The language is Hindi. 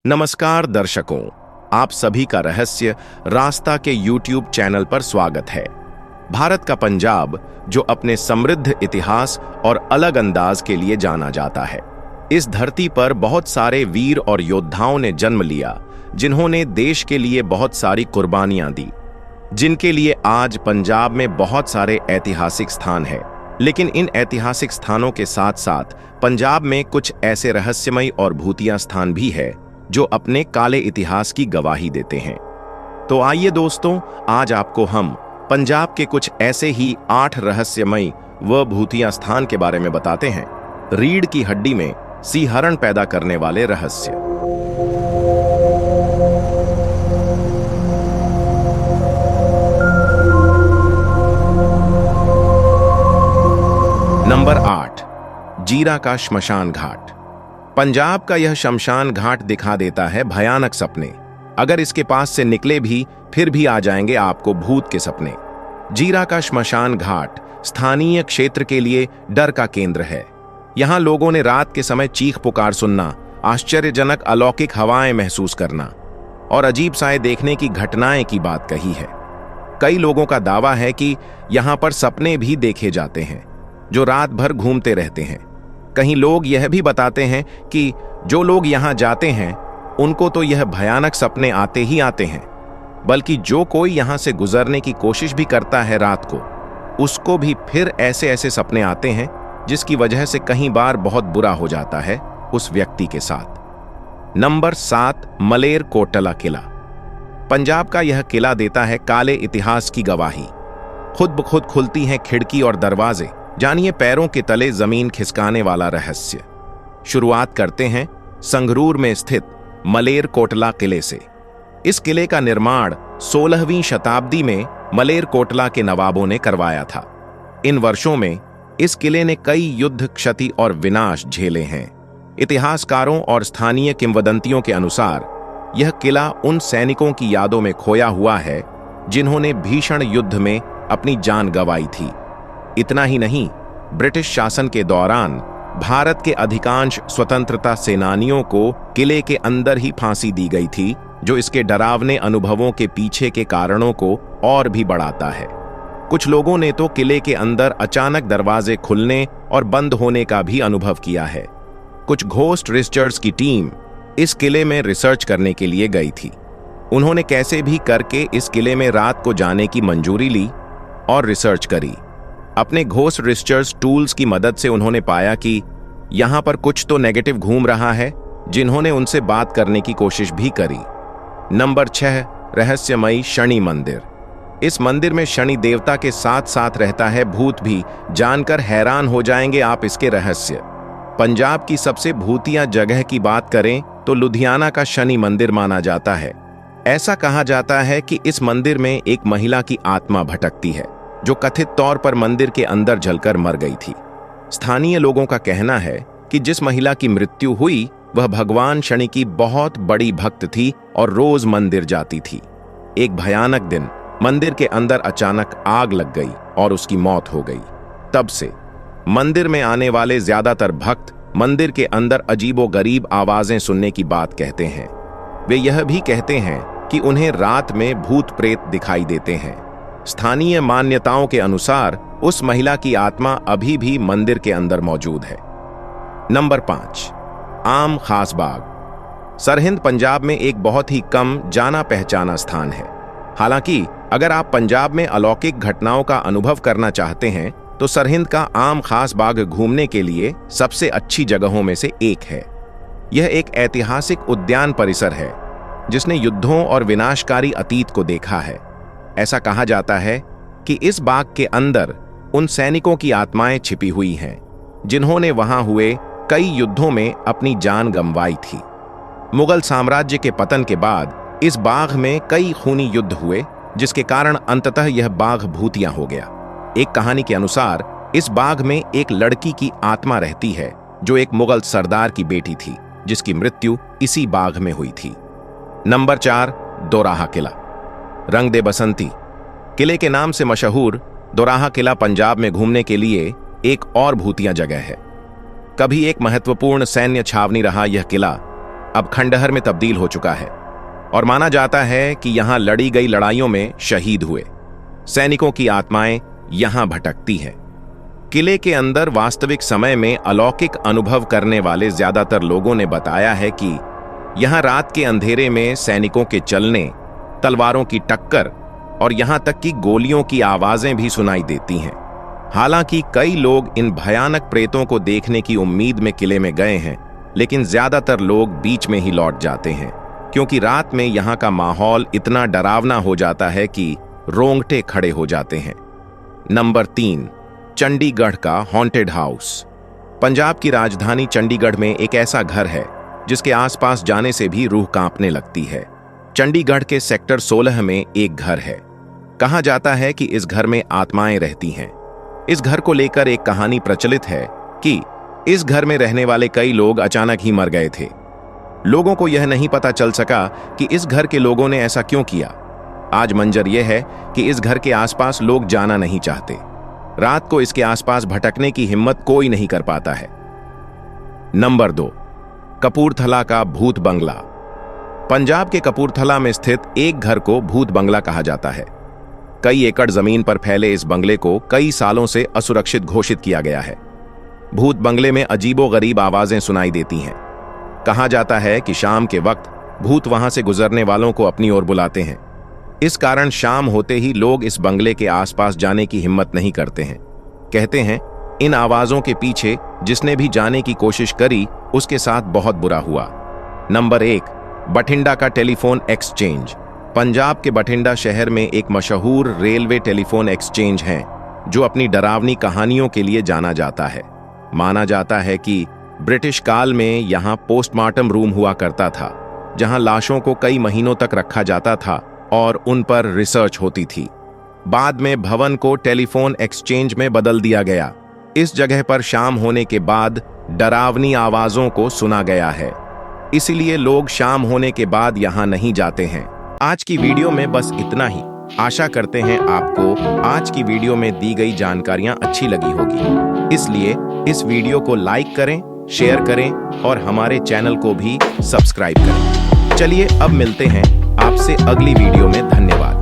नमस्कार दर्शकों, आप सभी का रहस्य रास्ता के YouTube चैनल पर स्वागत है। भारत का पंजाब, जो अपने समृद्ध इतिहास और अलग अंदाज के लिए जाना जाता है। इस धरती पर बहुत सारे वीर और योद्धाओं ने जन्म लिया, जिन्होंने देश के लिए बहुत सारी कुर्बानियां दी, जिनके लिए आज पंजाब में बहुत सारे ऐतिहासिक स्थान हैं। लेकिन इन ऐतिहासिक स्थानों के साथ साथ पंजाब में कुछ ऐसे रहस्यमयी और भूतिया स्थान भी है जो अपने काले इतिहास की गवाही देते हैं। तो आइए दोस्तों, आज आपको हम पंजाब के कुछ ऐसे ही 8 रहस्यमयी व भूतिया स्थान के बारे में बताते हैं। रीढ़ की हड्डी में सिहरण पैदा करने वाले रहस्य। नंबर 8, जीरा का श्मशान घाट। पंजाब का यह शमशान घाट दिखा देता है भयानक सपने। अगर इसके पास से निकले भी फिर भी आ जाएंगे आपको भूत के सपने। जीरा का श्मशान घाट स्थानीय क्षेत्र के लिए डर का केंद्र है। यहाँ लोगों ने रात के समय चीख पुकार सुनना, आश्चर्यजनक अलौकिक हवाएं महसूस करना और अजीब साए देखने की घटनाएं की बात कही है। कई लोगों का दावा है कि यहाँ पर सपने भी देखे जाते हैं जो रात भर घूमते रहते हैं। कहीं लोग यह भी बताते हैं कि जो लोग यहाँ जाते हैं उनको तो यह भयानक सपने आते ही आते हैं, बल्कि जो कोई यहाँ से गुजरने की कोशिश भी करता है रात को, उसको भी फिर ऐसे ऐसे सपने आते हैं जिसकी वजह से कई बार बहुत बुरा हो जाता है उस व्यक्ति के साथ। नंबर 7, मलेर कोटला किला। पंजाब का यह किला देता है काले इतिहास की गवाही। खुद ब खुद खुलती हैं खिड़की और दरवाजे। जानिए पैरों के तले जमीन खिसकाने वाला रहस्य। शुरुआत करते हैं संगरूर में स्थित मलेर कोटला किले से। इस किले का निर्माण 16वीं शताब्दी में मलेर कोटला के नवाबों ने करवाया था। इन वर्षों में इस किले ने कई युद्ध, क्षति और विनाश झेले हैं। इतिहासकारों और स्थानीय किंवदंतियों के अनुसार यह किला उन सैनिकों की यादों में खोया हुआ है जिन्होंने भीषण युद्ध में अपनी जान गंवाई थी। इतना ही नहीं, ब्रिटिश शासन के दौरान भारत के अधिकांश स्वतंत्रता सेनानियों को किले के अंदर ही फांसी दी गई थी, जो इसके डरावने अनुभवों के पीछे के कारणों को और भी बढ़ाता है। कुछ लोगों ने तो किले के अंदर अचानक दरवाजे खुलने और बंद होने का भी अनुभव किया है। कुछ घोस्ट रिसर्चर्स की टीम इस किले में रिसर्च करने के लिए गई थी। उन्होंने कैसे भी करके इस किले में रात को जाने की मंजूरी ली और रिसर्च करी। अपने घोस्ट रिसर्च टूल्स की मदद से उन्होंने पाया कि यहाँ पर कुछ तो नेगेटिव घूम रहा है, जिन्होंने उनसे बात करने की कोशिश भी करी। नंबर 6, रहस्यमयी शनि मंदिर। इस मंदिर में शनि देवता के साथ साथ रहता है भूत भी। जानकर हैरान हो जाएंगे आप इसके रहस्य। पंजाब की सबसे भूतिया जगह की बात करें तो लुधियाना का शनि मंदिर माना जाता है। ऐसा कहा जाता है कि इस मंदिर में एक महिला की आत्मा भटकती है, जो कथित तौर पर मंदिर के अंदर जलकर मर गई थी। स्थानीय लोगों का कहना है कि जिस महिला की मृत्यु हुई वह भगवान शनि की बहुत बड़ी भक्त थी और रोज मंदिर जाती थी। एक भयानक दिन मंदिर के अंदर अचानक आग लग गई और उसकी मौत हो गई। तब से मंदिर में आने वाले ज्यादातर भक्त मंदिर के अंदर अजीबोगरीब आवाजें सुनने की बात कहते हैं। वे यह भी कहते हैं कि उन्हें रात में भूत प्रेत दिखाई देते हैं। स्थानीय मान्यताओं के अनुसार उस महिला की आत्मा अभी भी मंदिर के अंदर मौजूद है। नंबर 5, आम खास बाग। सरहिंद पंजाब में एक बहुत ही कम जाना पहचाना स्थान है। हालांकि अगर आप पंजाब में अलौकिक घटनाओं का अनुभव करना चाहते हैं तो सरहिंद का आम खास बाग घूमने के लिए सबसे अच्छी जगहों में से एक है। यह एक ऐतिहासिक उद्यान परिसर है जिसने युद्धों और विनाशकारी अतीत को देखा है। ऐसा कहा जाता है कि इस बाग के अंदर उन सैनिकों की आत्माएं छिपी हुई हैं जिन्होंने वहां हुए कई युद्धों में अपनी जान गंवाई थी। मुगल साम्राज्य के पतन के बाद इस बाग में कई खूनी युद्ध हुए, जिसके कारण अंततः यह बाग भूतिया हो गया। एक कहानी के अनुसार इस बाग में एक लड़की की आत्मा रहती है जो एक मुगल सरदार की बेटी थी, जिसकी मृत्यु इसी बाग में हुई थी। नंबर 4, दोराहा किला। रंग दे बसंती। किले के नाम से मशहूर दोराहा किला पंजाब में घूमने के लिए एक और भूतिया जगह है। कभी एक महत्वपूर्ण सैन्य छावनी रहा यह किला, अब खंडहर में तब्दील हो चुका है और माना जाता है कि यहां लड़ी गई लड़ाइयों में शहीद हुए सैनिकों की आत्माएं यहां भटकती हैं। किले के अंदर वास्तविक समय में अलौकिक अनुभव करने वाले ज्यादातर लोगों ने बताया है कि यहां रात के अंधेरे में सैनिकों के चलने, तलवारों की टक्कर और यहां तक कि गोलियों की आवाजें भी सुनाई देती हैं। हालांकि कई लोग इन भयानक प्रेतों को देखने की उम्मीद में किले में गए हैं, लेकिन ज्यादातर लोग बीच में ही लौट जाते हैं क्योंकि रात में यहां का माहौल इतना डरावना हो जाता है कि रोंगटे खड़े हो जाते हैं। नंबर 3, चंडीगढ़ का हॉन्टेड हाउस। पंजाब की राजधानी चंडीगढ़ में एक ऐसा घर है जिसके आसपास जाने से भी रूह कांपने लगती है। चंडीगढ़ के सेक्टर 16 में एक घर है। कहा जाता है कि इस घर में आत्माएं रहती हैं। इस घर को लेकर एक कहानी प्रचलित है कि इस घर में रहने वाले कई लोग अचानक ही मर गए थे। लोगों को यह नहीं पता चल सका कि इस घर के लोगों ने ऐसा क्यों किया। आज मंजर यह है कि इस घर के आसपास लोग जाना नहीं चाहते। रात को इसके आसपास भटकने की हिम्मत कोई नहीं कर पाता है। नंबर 2, कपूरथला का भूत बंगला। पंजाब के कपूरथला में स्थित एक घर को भूत बंगला कहा जाता है। कई एकड़ जमीन पर फैले इस बंगले को कई सालों से असुरक्षित घोषित किया गया है। भूत बंगले में अजीबोगरीब आवाजें सुनाई देती हैं। कहा जाता है कि शाम के वक्त भूत वहां से गुजरने वालों को अपनी ओर बुलाते हैं। इस कारण शाम होते ही लोग इस बंगले के आसपास जाने की हिम्मत नहीं करते हैं। कहते हैं इन आवाजों के पीछे जिसने भी जाने की कोशिश करी उसके साथ बहुत बुरा हुआ। नंबर 1, बठिंडा का टेलीफोन एक्सचेंज। पंजाब के बठिंडा शहर में एक मशहूर रेलवे टेलीफोन एक्सचेंज है जो अपनी डरावनी कहानियों के लिए जाना जाता है। माना जाता है कि ब्रिटिश काल में यहां पोस्टमार्टम रूम हुआ करता था जहां लाशों को कई महीनों तक रखा जाता था और उन पर रिसर्च होती थी। बाद में भवन को टेलीफोन एक्सचेंज में बदल दिया गया। इस जगह पर शाम होने के बाद डरावनी आवाजों को सुना गया है, इसलिए लोग शाम होने के बाद यहां नहीं जाते हैं। आज की वीडियो में बस इतना ही। आशा करते हैं आपको आज की वीडियो में दी गई जानकारियां अच्छी लगी होगी, इसलिए इस वीडियो को लाइक करें, शेयर करें और हमारे चैनल को भी सब्सक्राइब करें। चलिए अब मिलते हैं आपसे अगली वीडियो में। धन्यवाद।